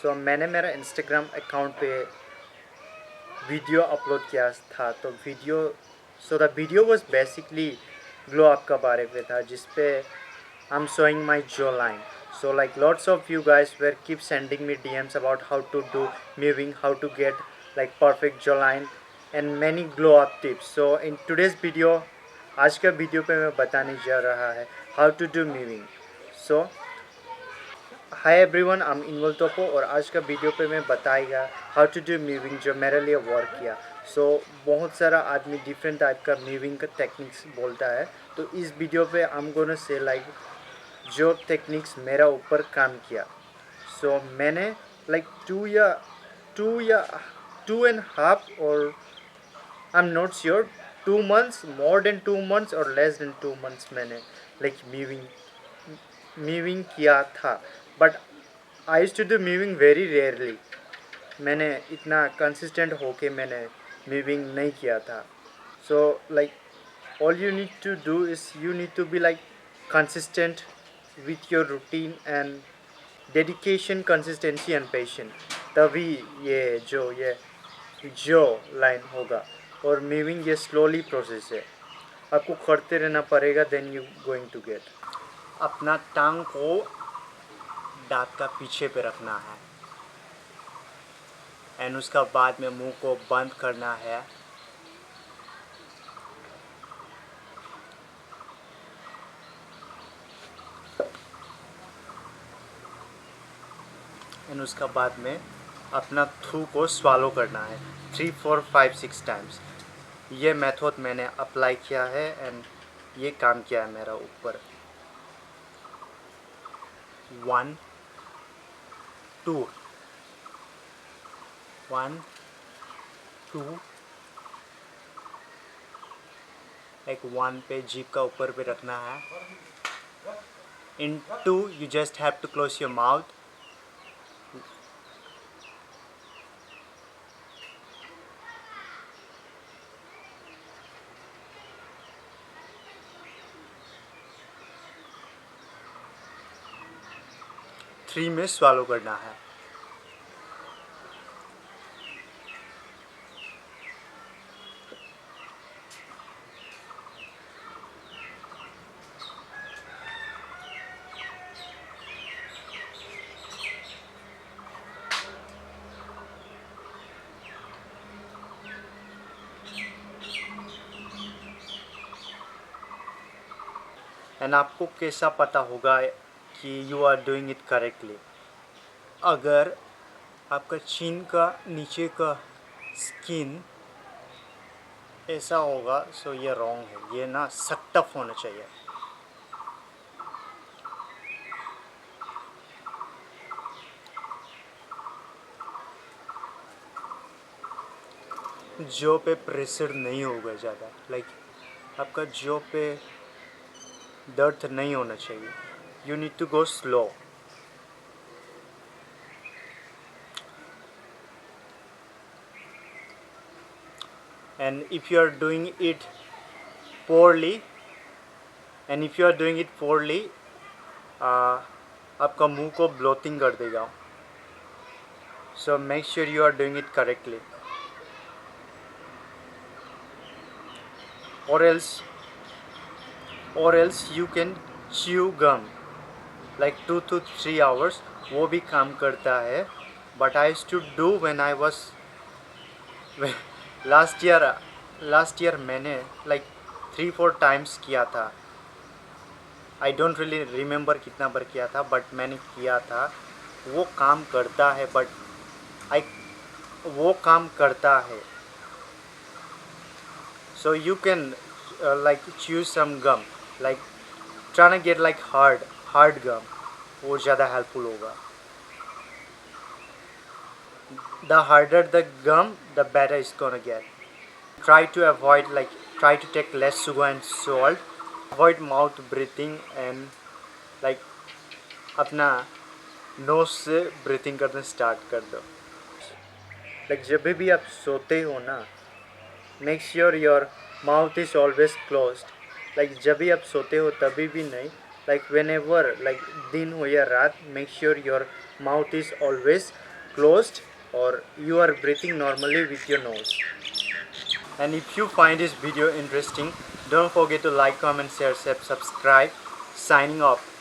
सो मैंने मेरा Instagram account पे वीडियो अपलोड किया था, तो the video was basically glow up का बारे में था, जिस पे आई एम शोइंग माई जो line. So like lots of you guys were keep sending me DMs about how to do mewing, how to get like perfect jawline and many glow up tips. So in today's video, आज का video पे मैं बताने जा रहा है how to do mewing. So hi everyone, I am इनवल टोपो और आज का वीडियो पे मैं बताएगा हाउ टू डू म्यूविंग जो मेरे लिए वर्क किया. सो बहुत सारा आदमी डिफरेंट टाइप का म्यूविंग का टेक्निक्स बोलता है, तो इस वीडियो पे I am gonna say like जो टेक्निक्स मेरा ऊपर काम किया. सो मैंने लाइक टू एंड हाफ और I am not sure 2 months, more than 2 months और लेस देन 2 months मैंने लाइक म्यूविंग किया था. But I used to do mewing very rarely. मैंने इतना कंसिस्टेंट होके मैंने म्यूविंग नहीं किया था. So like all you need to do is you need to be like consistent with your routine and dedication, consistency and patience. तभी ये जो लाइन होगा. और मूविंग ये स्लोली प्रोसेस है, आपको करते रहना पड़ेगा, then you going to get. अपना टांग को दांत का पीछे पे रखना है एंड उसका बाद में मुंह को बंद करना है. एंड उसका बाद में अपना थू को स्वालो करना है 3 4 5 6 टाइम्स. ये मेथड मैंने अप्लाई किया है एंड ये काम किया है मेरा ऊपर. 1 2 1 2 एक 1 पे जीभ का ऊपर पे रखना है. In 2 you just have to close your mouth. Three में स्वालो करना है. एंड आपको कैसा पता होगा कि you are doing it correctly? अगर आपका चिन का नीचे का स्किन ऐसा होगा सो ये रॉन्ग है. ये ना सख्त होना चाहिए. जो पे प्रेशर नहीं होगा ज़्यादा, लाइक आपका जो पे दर्द नहीं होना चाहिए. You need to go slow. And if you are doing it poorly, आपका मुंह को ब्लोटिंग कर देगा. So make sure you are doing it correctly. Or else you can chew gum like 2 to 3 hours. वो भी काम करता है. But I used to do when I was last year मैंने लाइक 3-4 टाइम्स किया था. आई डोंट रियली रिमेंबर कितना बार किया था, बट मैंने किया था. वो काम करता है, वो काम करता है. So you can like choose some gum, like try to get like hard gum. वो ज़्यादा हेल्पफुल होगा. The harder the gum, the better it's gonna get. Try to avoid, like, try to take less sugar and salt. Avoid mouth breathing and like अपना knows से breathing करना start कर दो. Like जब भी आप सोते हो ना, make sure your mouth is always closed. Like जब भी आप सोते हो तभी भी नहीं, like whenever, like दिन हो या रात, make sure your mouth is always closed or you are breathing normally with your nose. And if you find this video interesting, don't forget to like, comment, share, subscribe. Signing off.